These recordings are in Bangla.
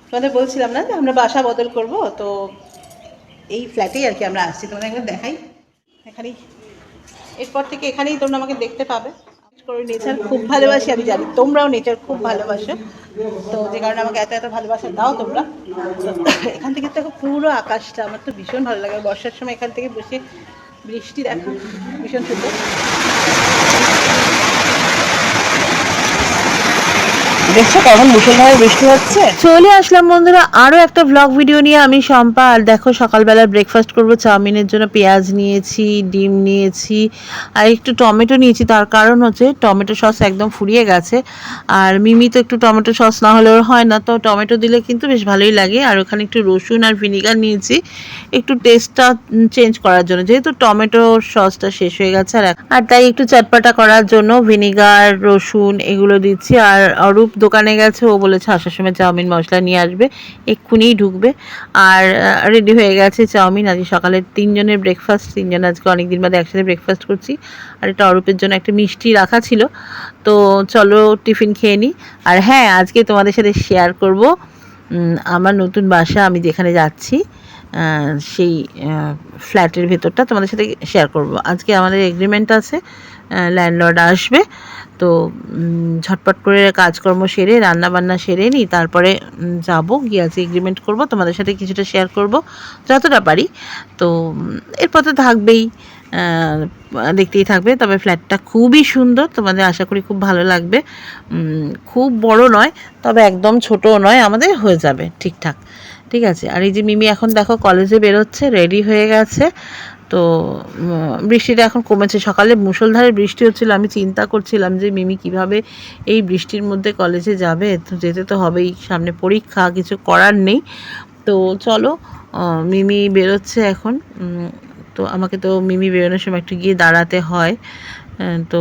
তোমাদের বলছিলাম না যে আমরা বাসা বদল করব, তো এই ফ্ল্যাটেই আর কি আমরা আসছি। তোমাদের একবার দেখাই, এখানেই এরপর থেকে এখানেই তোমরা আমাকে দেখতে পাবে। নেচার খুব ভালোবাসি, আমি জানি তোমরাও নেচার খুব ভালোবাসো, তো যে কারণে আমাকে এত এত ভালোবাসা দাও তোমরা। এখান থেকে দেখো পুরো আকাশটা, আমার তো ভীষণ ভালো লাগে। বর্ষার সময় এখান থেকে বসে বৃষ্টি দেখো, ভীষণ সুন্দর। দেখছো কেমন মুষলধারে বৃষ্টি হচ্ছে। চলে আসলাম বন্ধুরা আরও একটা ব্লগ ভিডিও নিয়ে। আমি শম্পা, আর দেখো সকালবেলা ব্রেকফাস্ট করব। চাউমিনের জন্য পেঁয়াজ নিয়েছি, ডিম নিয়েছি, আর একটু টমেটো নিয়েছি। তার কারণ হচ্ছে টমেটো সস একদম ফুরিয়ে গেছে, আর মিমি তো একটু টমেটো সস না হলে ওর হয় না, তো টমেটো দিলে কিন্তু বেশ ভালোই লাগে। আর ওখানে একটু রসুন আর ভিনিগার নিয়েছি একটু টেস্টটা চেঞ্জ করার জন্য, যেহেতু টমেটো সসটা শেষ হয়ে গেছে। আর তাই একটু চটপাটা করার জন্য ভিনিগার, রসুন এগুলো দিচ্ছি। আর অরূপ দোকানে গেছে, ও বলেছে আসার সময় চাউমিন মশলা নিয়ে আসবে, এক্ষুনিই ঢুকবে। আর রেডি হয়ে গেছে চাউমিন। আজকে সকালে তিনজনের ব্রেকফাস্ট, তিনজন আজকে অনেকদিন বাদে একসাথে ব্রেকফাস্ট করছি। আর এটা অরূপের জন্য একটা মিষ্টি রাখা ছিল, তো চলো টিফিন খেয়ে নিই। আর হ্যাঁ, আজকে তোমাদের সাথে শেয়ার করব আমার নতুন বাসা, আমি যেখানে যাচ্ছি সেই ফ্ল্যাটের ভেতরটা তোমাদের সাথে শেয়ার করব। আজকে আমাদের এগ্রিমেন্ট আছে, ল্যান্ডলর্ড আসবে, তো ঝটপট করে কাজকর্ম সেরে রান্নাবান্না সেরে নিই, তারপরে যাব, গিয়ে আজকে এগ্রিমেন্ট করব। তোমাদের সাথে কিছুটা শেয়ার করব যতটা পারি। তো এরপর তো থাকবেই, দেখতেই থাকবে। তবে ফ্ল্যাটটা খুবই সুন্দর, তোমাদের আশা করি খুব ভালো লাগবে। খুব বড় নয়, তবে একদম ছোটও নয়, আমাদের হয়ে যাবে ঠিকঠাক। ঠিক আছে। আর এই যে মিমি এখন দেখো কলেজে বেরোচ্ছে, রেডি হয়ে গেছে। তো বৃষ্টিটা এখন কমেছে, সকালে মুষলধারে বৃষ্টি হচ্ছিল। আমি চিন্তা করছিলাম যে মিমি কিভাবে এই বৃষ্টির মধ্যে কলেজে যাবে, তো যেতে তো হবেই, সামনে পরীক্ষা, কিছু করার নেই। তো চলো, মিমি বেরোচ্ছে এখন। তো আমাকে তো মিমি বেরোনোর সময় একটু গিয়ে দাঁড়াতে হয়। তো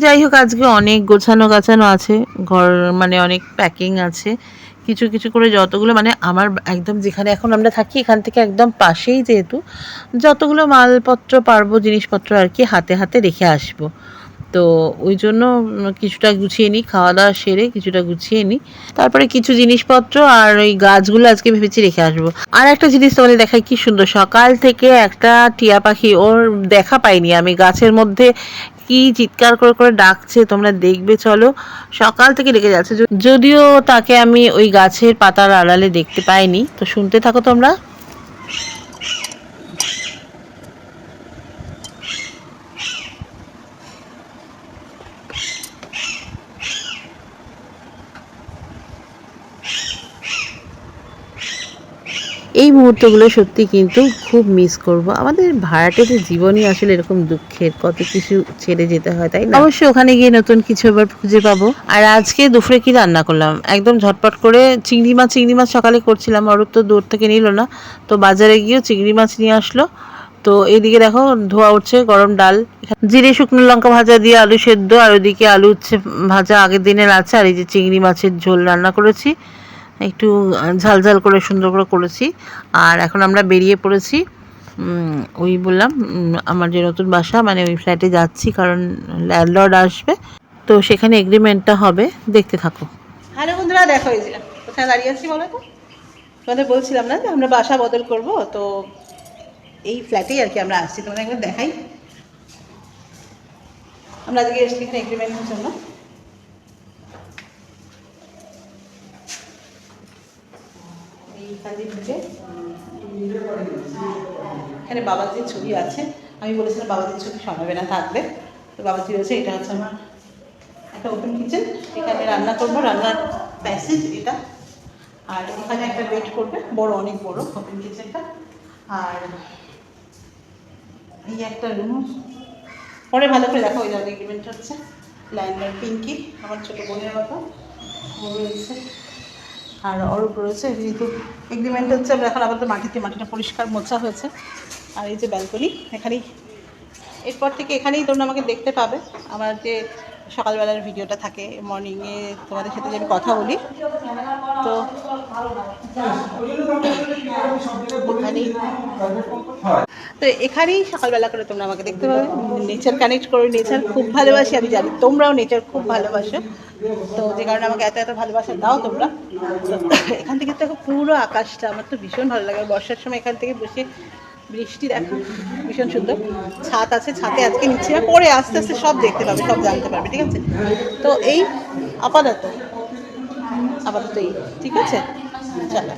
যাই হোক, আজকে অনেক গোছানো গাছানো আছে ঘর, মানে অনেক প্যাকিং আছে, কিছু কিছু করে যতগুলো, মানে আমার একদম যেখানে এখন আমরা থাকি এখান থেকে একদম পাশেই, যেহেতু যতগুলো মালপত্র পারবো, জিনিসপত্র আর কি হাতে হাতে রেখে আসবো। তো ওই জন্য কিছুটা গুছিয়ে নিই, খাওয়া দাওয়া সেরে কিছুটা গুছিয়ে নিই, তারপরে কিছু জিনিসপত্র আর ওই গাছগুলো আজকে ভেবেছি রেখে আসবো। আর একটা জিনিস তোমাদের দেখাই, কি সুন্দর সকাল থেকে একটা টিয়া পাখি, ওর দেখা পাইনি আমি, গাছের মধ্যে কি চিৎকার করে করে ডাকছে, তোমরা দেখবে চলো। সকাল থেকে ডেকে যাচ্ছে, যদিও তাকে আমি ওই গাছের পাতার আড়ালে দেখতে পাইনি। তো শুনতে থাকো তোমরা। এই মুহূর্তগুলো সত্যি কিন্তু খুব মিস করব। আমাদের ভাড়াটেদের জীবনই আসলে এরকম দুঃখের, কত কিছু ছেড়ে যেতে হয়, তাই না? অবশ্যই ওখানে গিয়ে নতুন কিছু আবার খুঁজে পাবো। আর আজকে দুপুরে কি রান্না করলাম, একদম ঝটপট করে চিংড়ি মাছ সকালে করছিলাম, অরূপ তো দূর থেকে নিল না, তো বাজারে গিয়েও চিংড়ি মাছ নিয়ে আসলো। তো এইদিকে দেখো ধোয়া উঠছে, গরম ডাল, জিরে শুকনো লঙ্কা ভাজা দিয়ে আলু সেদ্ধ, আর ওইদিকে আলু উচ্ছে ভাজা আগের দিনের আছে। আর এই যে চিংড়ি মাছের ঝোল রান্না করেছি, একটু ঝাল ঝাল করে সুন্দর করে করেছি। আর এখন আমরা বেরিয়ে পড়েছি, ওই বললাম আমার যে নতুন বাসা, মানে ওই ফ্ল্যাটে যাচ্ছি, কারণ ল্যান্ডলর্ড আসবে, তো সেখানে এগ্রিমেন্টটা হবে। দেখতে থাকো। হ্যালো বন্ধুরা, দেখো এই যে কোথায় দাঁড়িয়ে আছি বলো তো। তোমাদের বলছিলাম না যে আমরা বাসা বদল করব, তো এই ফ্ল্যাটেই আর কি আমরা আসছি। তোমাদের একবার দেখাই, আমরা আজকে এসেছি এখানে এগ্রিমেন্টের জন্য। এখানে বাবাজির ছবি আছে, আমি বলেছিলাম বাবাজির ছবি সরাবে না, থাকবে। তো বাবাজি রয়েছে, এটা হচ্ছে আমার একটা ওপেন কিচেন, এখানে রান্না করবো, রান্নার প্যাসেজ এটা। আর এখানে একটা বেড করবে, বড়, অনেক বড় ওপেন কিচেনটা। আর এই একটা রুম, পরে ভালো করে দেখো। ওই জায়গায় এগ্রিমেন্ট হচ্ছে, ল্যান্ডলর্ড পিঙ্কি আমার ছোটো বোনের মতো রয়েছে, আর অরূপ রয়েছে। যেহেতু এগ্রিমেন্ট হচ্ছে, আমরা এখন আবার মাটিটা পরিষ্কার মোছা হয়েছে। আর এই যে ব্যালকনি, এখানেই এরপর থেকে এখানেই তোমরা আমাকে দেখতে পাবে। আমার যে সকালবেলার ভিডিওটা থাকে মর্নিংয়ে, তোমাদের সাথে যে আমি কথা বলি, তো তো এখানেই সকালবেলা করে তোমরা আমাকে দেখতে পাবে, নেচার কানেক্ট করো। নেচার খুব ভালোবাসি আমি জানি, তোমরাও নেচার খুব ভালোবাসো, তো যে কারণে আমাকে এত এত ভালোবাসা দাও তোমরা। এখান থেকে তো পুরো আকাশটা আমার তো ভীষণ ভালো লাগে। বর্ষার সময় এখান থেকে বসে বৃষ্টি দেখা ভীষণ সুন্দর। ছাদ আছে, ছাদে আজকে নিচে না, পরে আস্তে আস্তে সব দেখতে পাবে, সব জানতে পারবে, ঠিক আছে? তো এই আপাতত এই, ঠিক আছে, চলো।